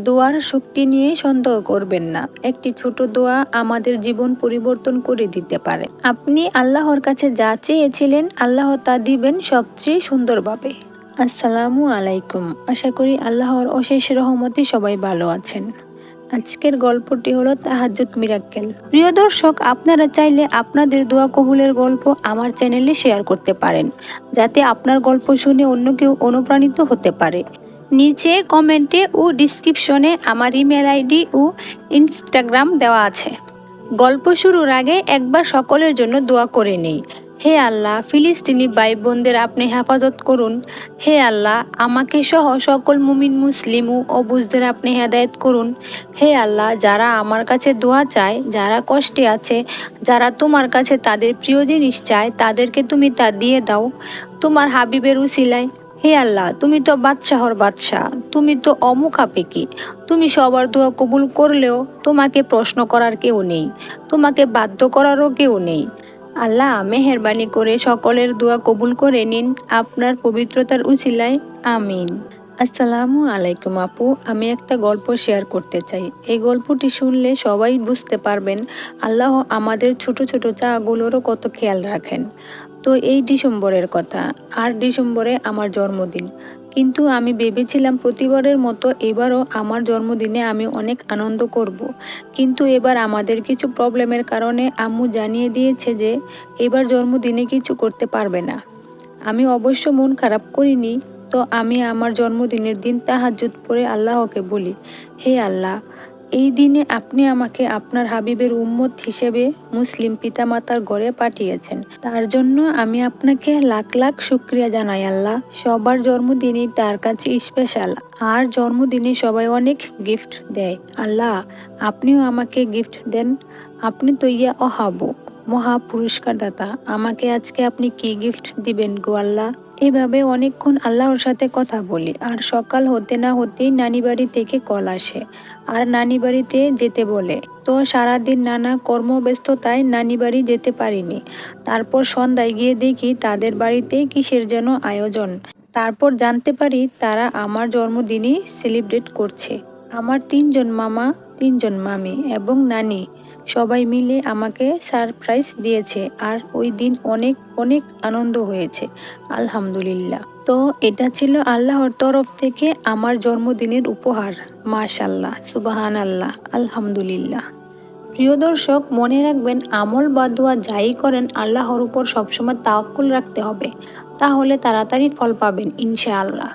দোয়ার শক্তি নিয়ে সন্দেহ করবেন না। একটি ছোট দোয়া আমাদের জীবন পরিবর্তন করে দিতে পারে। আপনি আল্লাহর কাছে যা চেয়েছিলেন আল্লাহ তা দিবেন সবচেয়ে সুন্দরভাবে। আসসালামু আলাইকুম। আশা করি আল্লাহর অশেষ রহমতে সবাই ভালো আছেন। আজকের গল্পটি হলো তাহাজ্জুদ মিরাক্কেল। প্রিয় দর্শক, আপনারা চাইলে আপনাদের দোয়া কবুলের গল্প আমার চ্যানেলে শেয়ার করতে পারেন, যাতে আপনার গল্প শুনে অন্য কেউ অনুপ্রাণিত হতে পারে। নিচে কমেন্টে ও ডিসক্রিপশনে আমার ইমেল আইডি ও ইনস্টাগ্রাম দেওয়া আছে। গল্প শুরুর আগে একবার সকলের জন্য দোয়া করে নেই। হে আল্লাহ, ফিলিস্তিনি ভাই বোনদের আপনি হেফাজত করুন। হে আল্লাহ, আমাকে সহ সকল মুমিন মুসলিম ও অবুঝদের আপনি হেদায়েত করুন। হে আল্লাহ, যারা আমার কাছে দোয়া চায়, যারা কষ্টে আছে, যারা তোমার কাছে তাদের প্রিয় জিনিস চায়, তাদেরকে তুমি তা দিয়ে দাও তোমার হাবিবের উসিলায়। হে আল্লাহ, তুমি তো বাদশাহর বাদশাহ, তুমি তো অমুখাপেক্ষী। তুমি সবার দোয়া কবুল করলেও তোমাকে প্রশ্ন করার কেউ নেই, তোমাকে বাধ্য করারও কেউ নেই। আল্লাহ, মেহেরবানি করে সকলের দোয়া কবুল করে নিন আপনার পবিত্রতার উসিলায়। আমিন। আসসালামু আলাইকুম আপু, আমি একটা গল্প শেয়ার করতে চাই। এই গল্পটি শুনলে সবাই বুঝতে পারবেন আল্লাহ আমাদের ছোট ছোট চাগুলোরও কত খেয়াল রাখেন। তো এই ডিসেম্বরের কথা, আর ডিসেম্বরে আমার জন্মদিন। কিন্তু আমি ভেবেছিলাম প্রতিবারের মতো এবারও আমার জন্মদিনে আমি অনেক আনন্দ করব। কিন্তু এবার আমাদের কিছু প্রবলেমের কারণে আম্মু জানিয়ে দিয়েছে যে এবার জন্মদিনে কিছু করতে পারবে না। আমি অবশ্য মন খারাপ করিনি। তো আমি আমার জন্মদিনের দিন তাহাজ্জুদ পড়ে আল্লাহকে বলি, হে আল্লাহ, এই দিনে আপনি আমাকে আপনার হাবিবের উম্মত হিসেবে মুসলিম পিতামাতার ঘরে পাঠিয়েছেন। তার জন্য আমি আপনাকে লাখ লাখ শুকরিয়া জানাই আল্লাহ। সবার জন্মদিনই তার কাছে স্পেশাল, আর জন্মদিনে সবাই অনেক গিফট দেয়। আল্লাহ, আপনিও আমাকে গিফট দেন। আপনি তো ইয়া অহাবো, মহা পুরস্কারদাতা। আমাকে আজকে আপনি কি গিফট দিবেন গো আল্লাহ? এভাবে অনেকক্ষণ আল্লাহর সাথে কথা বলি। আর সকাল হতে না হতেই নানি বাড়ি থেকে কল আসে আর নানি বাড়িতে যেতে বলে। তো সারাদিন নানা কর্মব্যস্ততায় নানি বাড়ি যেতে পারিনি। তারপর সন্ধ্যায় গিয়ে দেখি তাদের বাড়িতে কিসের যেন আয়োজন। তারপর জানতে পারি তারা আমার জন্মদিনই সেলিব্রেট করছে। আমার 3জন মামা, 3জন মামি এবং নানি সবাই মিলে আমাকে সারপ্রাইজ দিয়েছে। আর ওই দিন অনেক অনেক আনন্দ হয়েছে, আলহামদুলিল্লাহ। তো এটা ছিল আল্লাহর তরফ থেকে আমার জন্মদিনের উপহার। মাশাল্লাহ, সুবাহান আল্লাহ, আলহামদুলিল্লাহ। প্রিয় দর্শক, মনে রাখবেন আমল বা দোয়া যাই করেন আল্লাহর উপর সবসময় তাওয়াক্কুল রাখতে হবে, তাহলে তাড়াতাড়ি ফল পাবেন ইনশাআল্লাহ।